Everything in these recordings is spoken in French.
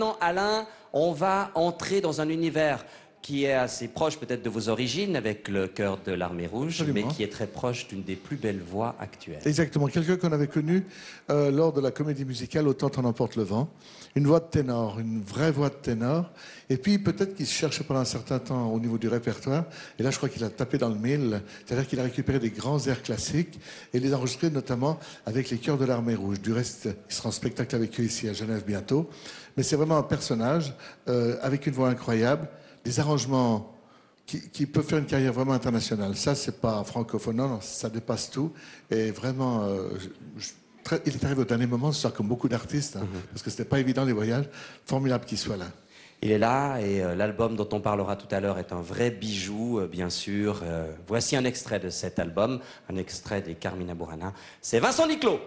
Maintenant, Alain, on va entrer dans un univers qui est assez proche peut-être de vos origines avec le chœur de l'Armée Rouge, Absolument. mais qui est très proche d'une des plus belles voix actuelles. Exactement, quelqu'un qu'on avait connu lors de la comédie musicale Autant en emporte le vent. Une voix de ténor, une vraie voix de ténor. Et puis peut-être qu'il se cherchait pendant un certain temps au niveau du répertoire. Et là, je crois qu'il a tapé dans le mille. C'est-à-dire qu'il a récupéré des grands airs classiques et les a enregistrés notamment avec les chœurs de l'Armée Rouge. Du reste, il sera en spectacle avec eux ici à Genève bientôt. Mais c'est vraiment un personnage avec une voix incroyable, des arrangements qui peut faire une carrière vraiment internationale. Ça, c'est pas francophone, non, ça dépasse tout. Et vraiment, il est arrivé au dernier moment, ce soir, comme beaucoup d'artistes, hein, parce que c'était pas évident les voyages. Formidable qu'il soit là. Il est là et l'album dont on parlera tout à l'heure est un vrai bijou, bien sûr. Voici un extrait de cet album, un extrait des Carmina Burana. C'est Vincent Niclot.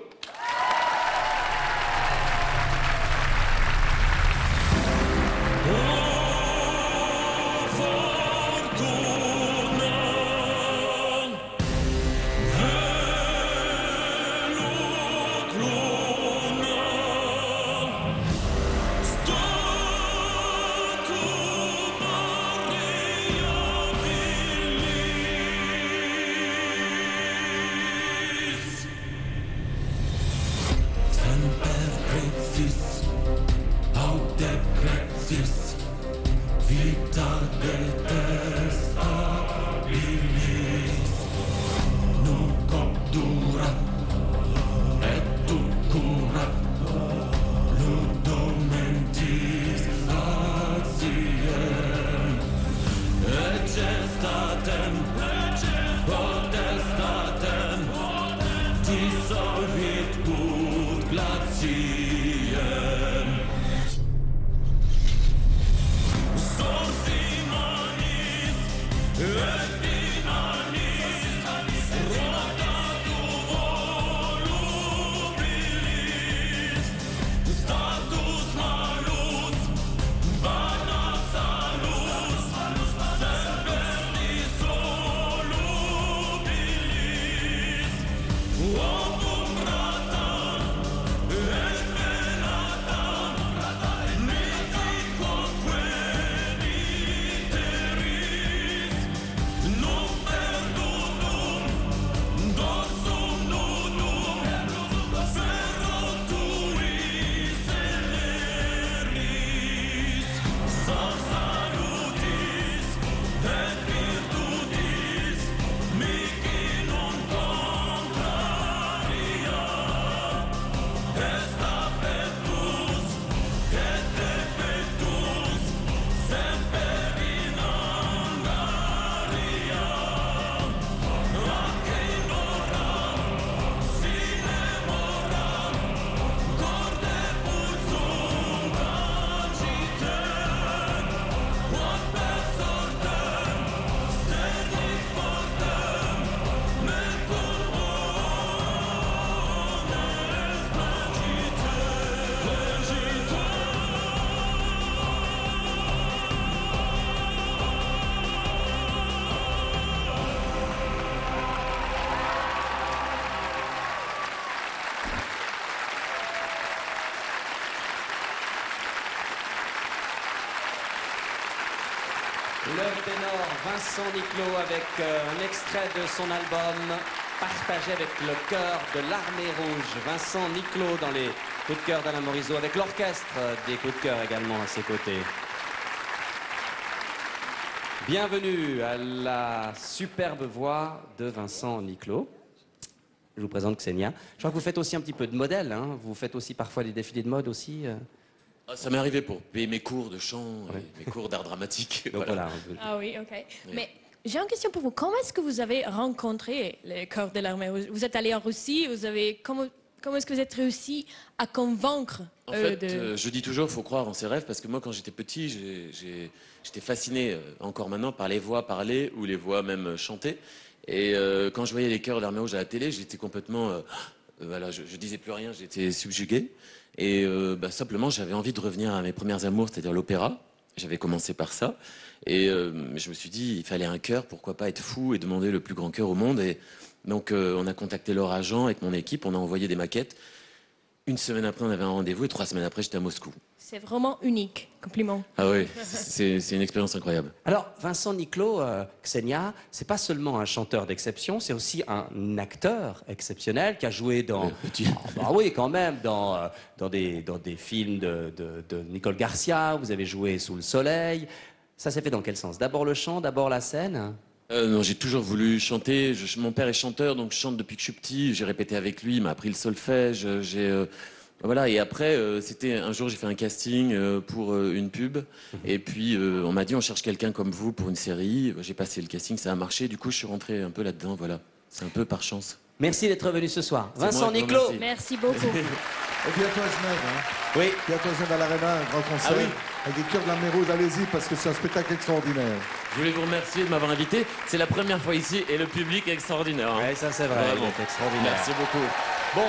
Le ténor Vincent Niclot avec un extrait de son album partagé avec le chœur de l'Armée Rouge. Vincent Niclot dans les coups de cœur d'Alain Morisot avec l'orchestre des coups de cœur également à ses côtés. Bienvenue à la superbe voix de Vincent Niclot. Je vous présente Xenia. Je crois que vous faites aussi un petit peu de modèle, hein. Vous faites aussi parfois des défilés de mode aussi. Ça m'est arrivé pour payer mes cours de chant, mes cours d'art dramatique. Donc voilà. Ah oui, ok. Oui. Mais j'ai une question pour vous. Comment est-ce que vous avez rencontré le chœur de l'Armée Rouge? Vous êtes allé en Russie, comment est-ce que vous êtes réussi à convaincre En fait, je dis toujours, il faut croire en ses rêves, parce que moi, quand j'étais petit, j'étais fasciné, encore maintenant, par les voix parlées ou les voix même chantées. Et quand je voyais les chœurs de l'Armée Rouge à la télé, j'étais complètement... voilà, je disais plus rien, j'étais subjugué. Et simplement, j'avais envie de revenir à mes premières amours, c'est-à-dire l'opéra. J'avais commencé par ça. Et je me suis dit, il fallait un chœur, pourquoi pas être fou et demander le plus grand chœur au monde. Et donc, on a contacté leur agent avec mon équipe, on a envoyé des maquettes. Une semaine après, on avait un rendez-vous et 3 semaines après, j'étais à Moscou. C'est vraiment unique. Compliment. Ah oui, c'est une expérience incroyable. Alors, Vincent Niclot, Ksenia, c'est pas seulement un chanteur d'exception, c'est aussi un acteur exceptionnel qui a joué dans... bah oui, quand même, dans des films de Nicole Garcia, vous avez joué Sous le soleil. Ça s'est fait dans quel sens? D'abord le chant, d'abord la scène? Non, j'ai toujours voulu chanter. Mon père est chanteur, donc je chante depuis que je suis petit. J'ai répété avec lui, il m'a appris le solfège. Voilà, et après, un jour, j'ai fait un casting pour une pub. Et puis, on m'a dit, on cherche quelqu'un comme vous pour une série. J'ai passé le casting, ça a marché. Du coup, je suis rentré un peu là-dedans, voilà. C'est un peu par chance. Merci d'être venu ce soir. Vincent moi qui vous Niclot. remercie. Merci beaucoup. Et bientôt à Genève, hein. Oui. Bientôt à Genève à l'Arena, un grand concert. Ah oui. Avec les Chœurs de l'Armée Rouge, allez-y, parce que c'est un spectacle extraordinaire. Je voulais vous remercier de m'avoir invité. C'est la première fois ici et le public est extraordinaire. Hein. Ouais, ça c'est vrai, Vraiment. il est extraordinaire. Merci beaucoup. Bon,